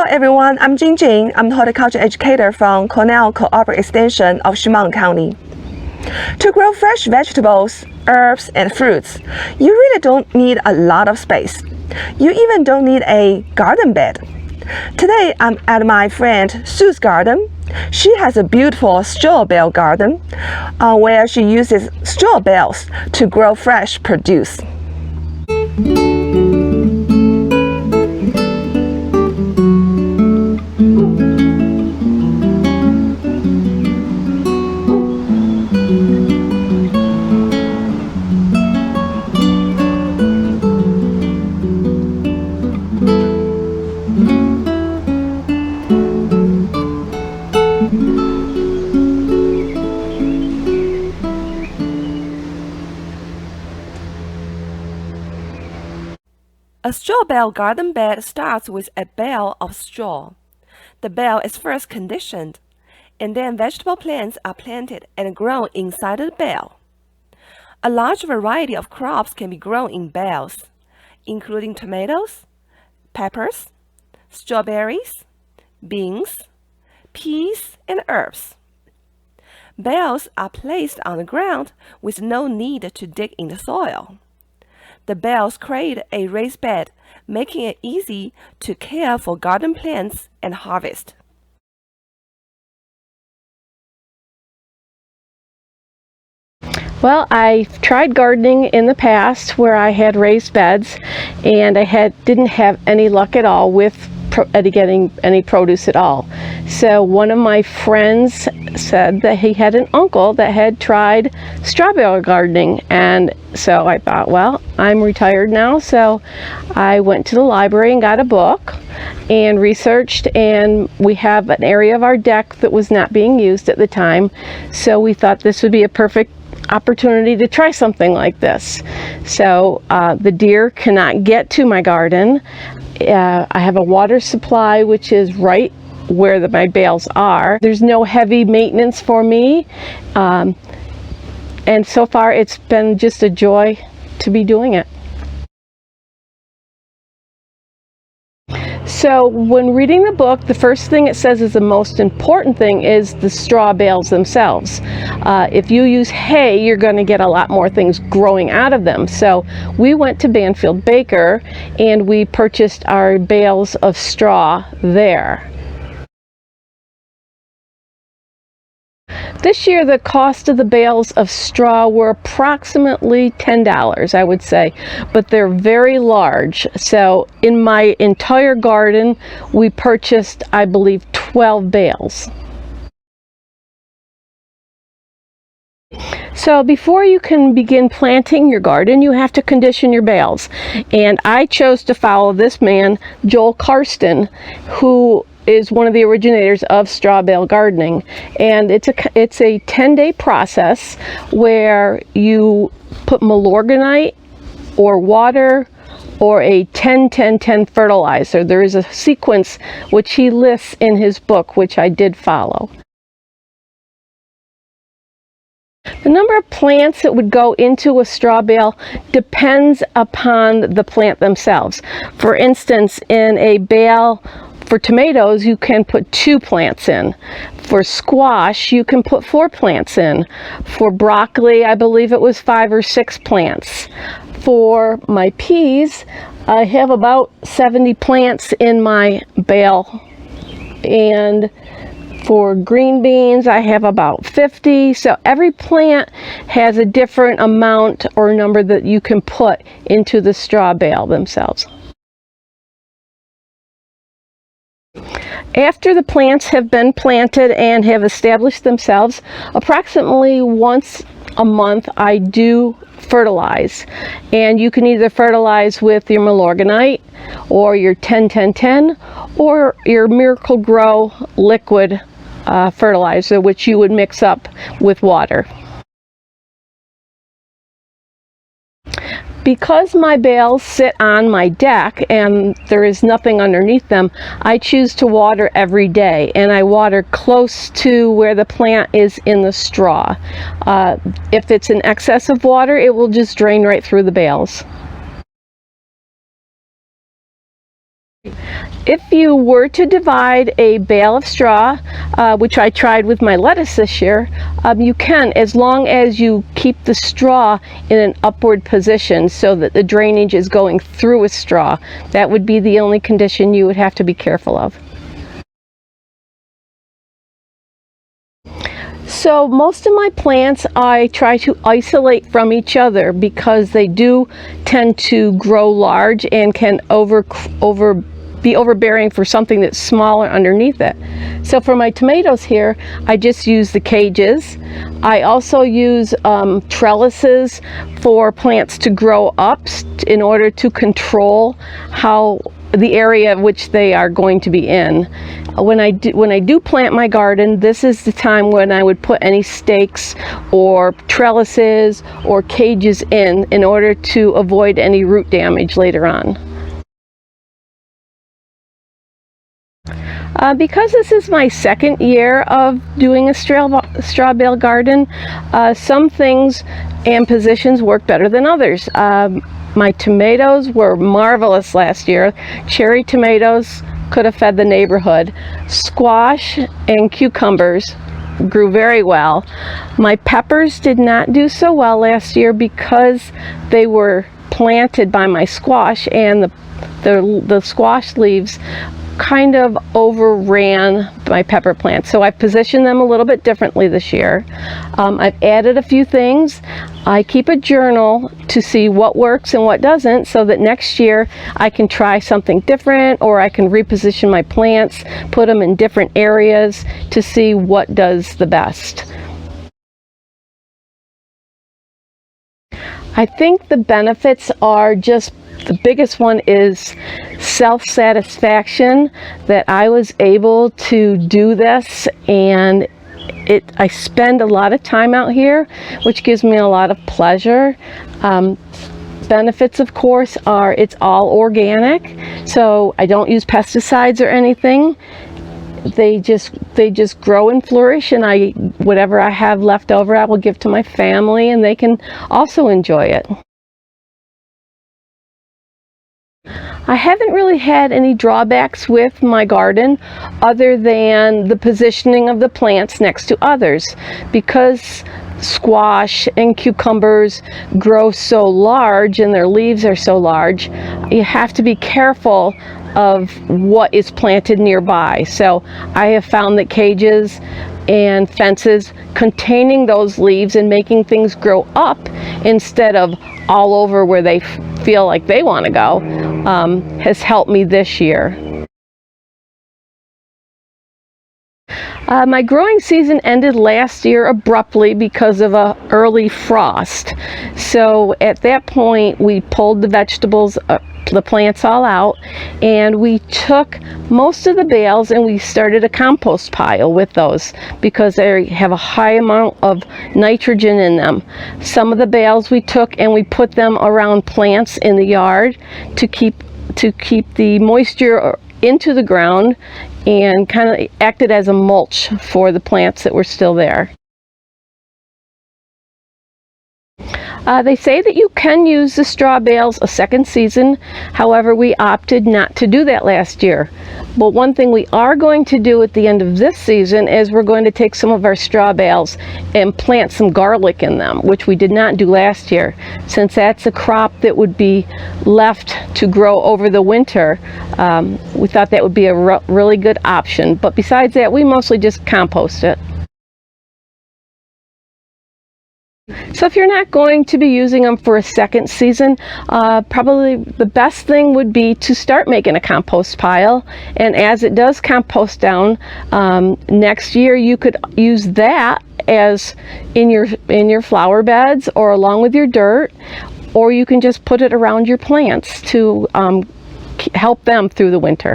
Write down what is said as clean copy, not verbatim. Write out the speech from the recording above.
everyone, I'm Jingjing. I'm the horticulture educator from Cornell Cooperative Extension of Chemung County. To grow fresh vegetables, herbs, and fruits, you really don't need a lot of space. You even don't need a garden bed. Today, I'm at my friend Sue's garden. She has a beautiful straw bale garden where she uses straw bales to grow fresh produce. A straw bale garden bed starts with a bale of straw. The bale is first conditioned, and then vegetable plants are planted and grown inside the bale. A large variety of crops can be grown in bales, including tomatoes, peppers, strawberries, beans, peas, and herbs. Bales are placed on the ground with no need to dig in the soil. The bales create a raised bed, making it easy to care for garden plants and harvest. Well, I've tried gardening in the past where I had raised beds, and I didn't have any luck at all with getting any produce at all. So one of my friends said that he had an uncle that had tried straw bale gardening, and so I thought, well, I'm retired now, so I went to the library and got a book and researched, and we have an area of our deck that was not being used at the time, so we thought this would be a perfect opportunity to try something like this. So the deer cannot get to my garden. I have a water supply which is right where my bales are. There's no heavy maintenance for me, and so far it's been just a joy to be doing it. So when reading the book, the first thing it says is the most important thing is the straw bales themselves. If you use hay, you're going to get a lot more things growing out of them. So we went to Banfield Baker and we purchased our bales of straw there. This year the cost of the bales of straw were approximately $10, I would say, but they're very large. So in my entire garden we purchased, I believe, 12 bales. So before you can begin planting your garden, you have to condition your bales. And I chose to follow this man, Joel Karsten, who is one of the originators of straw bale gardening, and it's a 10-day process where you put milorganite or water or a 10-10-10 fertilizer. There is a sequence which he lists in his book, which I did follow. The number of plants that would go into a straw bale depends upon the plant themselves. For instance, in a bale for tomatoes, you can put 2 plants in. For squash, you can put 4 plants in. For broccoli, I believe it was 5 or 6 plants. For my peas, I have about 70 plants in my bale. And for green beans, I have about 50. So every plant has a different amount or number that you can put into the straw bale themselves. After the plants have been planted and have established themselves, approximately once a month I do fertilize. And you can either fertilize with your milorganite or your 10-10-10 or your Miracle Grow liquid fertilizer, which you would mix up with water. Because my bales sit on my deck and there is nothing underneath them, I choose to water every day, and I water close to where the plant is in the straw. If it's in excess of water, it will just drain right through the bales. If you were to divide a bale of straw, which I tried with my lettuce this year, you can, as long as you keep the straw in an upward position so that the drainage is going through a straw. That would be the only condition you would have to be careful of. So most of my plants I try to isolate from each other because they do tend to grow large and can be overbearing for something that's smaller underneath it. So for my tomatoes here, I just use the cages. I also use trellises for plants to grow up in order to control the area which they are going to be in. When I do plant my garden, this is the time when I would put any stakes or trellises or cages in order to avoid any root damage later on. Because this is my second year of doing a straw bale garden, some things and positions work better than others. My tomatoes were marvelous last year. Cherry tomatoes could have fed the neighborhood. Squash and cucumbers grew very well. My peppers did not do so well last year because they were planted by my squash, and the squash leaves kind of overran my pepper plants. So I've positioned them a little bit differently this year. I've added a few things. I keep a journal to see what works and what doesn't, so that next year I can try something different, or I can reposition my plants, put them in different areas to see what does the best. I think the benefits are just, the biggest one is self-satisfaction, that I was able to do this, and I spend a lot of time out here, which gives me a lot of pleasure. Benefits, of course, are it's all organic, so I don't use pesticides or anything. They just grow and flourish, and whatever I have left over I will give to my family, and they can also enjoy it. I haven't really had any drawbacks with my garden other than the positioning of the plants next to others. Because squash and cucumbers grow so large and their leaves are so large, you have to be careful of what is planted nearby. So I have found that cages and fences containing those leaves and making things grow up instead of all over where they feel like they want to go has helped me this year. My growing season ended last year abruptly because of an early frost. So at that point we pulled the vegetables, the plants all out, and we took most of the bales and we started a compost pile with those because they have a high amount of nitrogen in them. Some of the bales we took and we put them around plants in the yard to keep the moisture into the ground, and kind of acted as a mulch for the plants that were still there. They say that you can use the straw bales a second season. However, we opted not to do that last year. But one thing we are going to do at the end of this season is we're going to take some of our straw bales and plant some garlic in them, which we did not do last year. Since that's a crop that would be left to grow over the winter, we thought that would be a really good option. But besides that, we mostly just compost it. So if you're not going to be using them for a second season, probably the best thing would be to start making a compost pile, and as it does compost down, next year you could use that as in your flower beds or along with your dirt, or you can just put it around your plants to help them through the winter.